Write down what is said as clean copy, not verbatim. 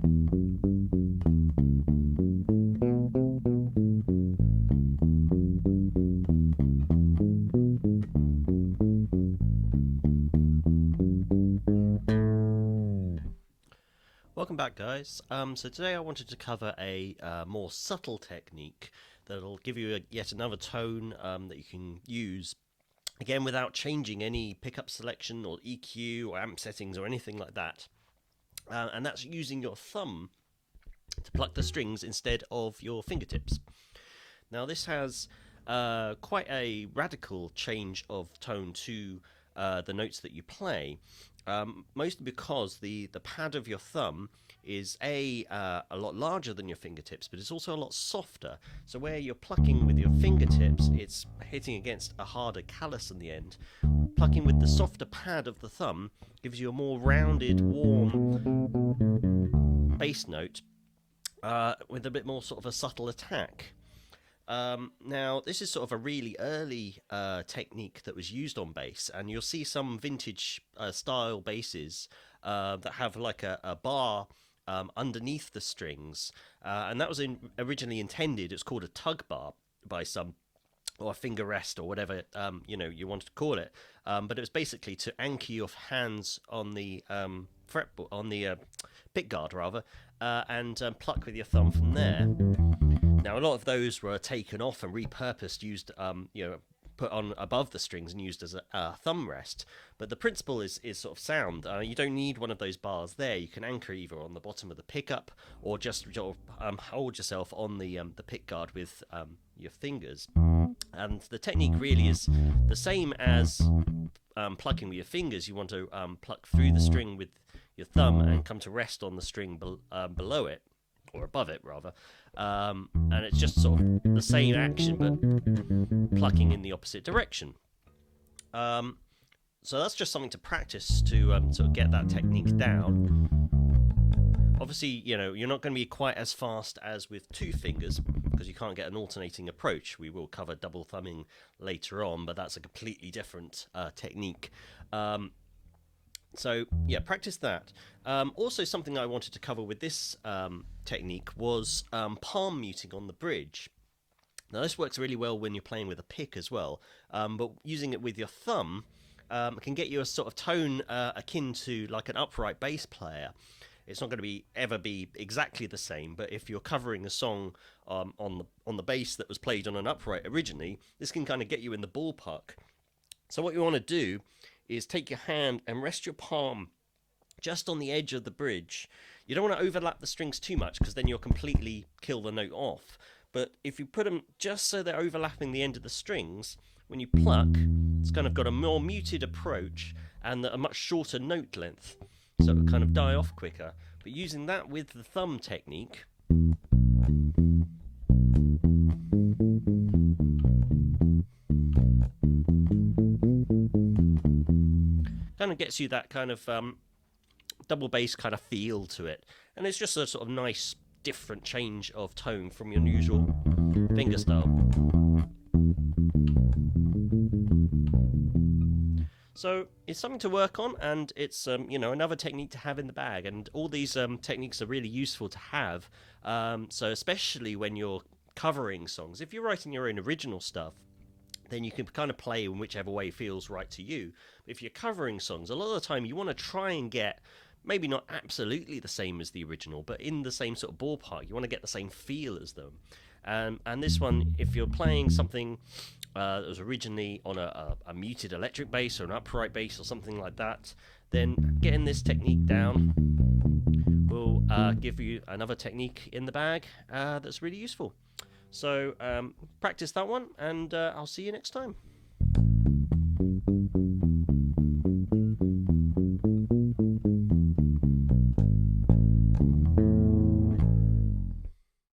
Welcome back, guys. So today I wanted to cover a more subtle technique that'll give you yet another tone that you can use, again, without changing any pickup selection or EQ or amp settings or anything like that. And that's using your thumb to pluck the strings instead of your fingertips. Now this has quite a radical change of tone to the notes that you play, mostly because the pad of your thumb is a lot larger than your fingertips, but it's also a lot softer. So where you're plucking with your fingertips, it's hitting against a harder callus in the end. Plucking with the softer pad of the thumb gives you a more rounded, warm bass note with a bit more sort of a subtle attack. Now, this is sort of a really early technique that was used on bass, and you'll see some vintage style basses that have like a bar underneath the strings, and that was originally intended. It's called a tug bar by some, or a finger rest, or whatever you wanted to call it. But it was basically to anchor your hands on the fretboard, on the pick guard rather, and pluck with your thumb from there. Now, a lot of those were taken off and repurposed, used, put on above the strings and used as a thumb rest. But the principle is sort of sound. You don't need one of those bars there. You can anchor either on the bottom of the pickup or just hold yourself on the pick guard with your fingers. And the technique really is the same as plucking with your fingers. You want to pluck through the string with your thumb and come to rest on the string below it, or above it rather, and it's just sort of the same action but plucking in the opposite direction. So that's just something to practice to sort of get that technique down. Obviously, you're not going to be quite as fast as with two fingers because you can't get an alternating approach. We will cover double thumbing later on, but that's a completely different technique. So yeah, practice that. Also, something I wanted to cover with this technique was palm muting on the bridge. Now this works really well when you're playing with a pick as well, but using it with your thumb can get you a sort of tone akin to like an upright bass player. It's not going to ever be exactly the same, but if you're covering a song on the bass that was played on an upright originally, this can kind of get you in the ballpark. So what you want to do is take your hand and rest your palm just on the edge of the bridge. You don't want to overlap the strings too much because then you'll completely kill the note off. But if you put them just so they're overlapping the end of the strings, when you pluck, it's kind of got a more muted approach and a much shorter note length, so it'll kind of die off quicker. But using that with the thumb technique, kind of gets you that kind of double bass kind of feel to it, and it's just a sort of nice different change of tone from your usual finger style. So it's something to work on, and it's another technique to have in the bag, and all these techniques are really useful to have, so especially when you're covering songs. If you're writing your own original stuff, then you can kind of play in whichever way feels right to you. If you're covering songs, a lot of the time you want to try and get maybe not absolutely the same as the original, but in the same sort of ballpark. You want to get the same feel as them. And this one, if you're playing something that was originally on a muted electric bass or an upright bass or something like that, then getting this technique down will give you another technique in the bag that's really useful. So practice that one, and I'll see you next time.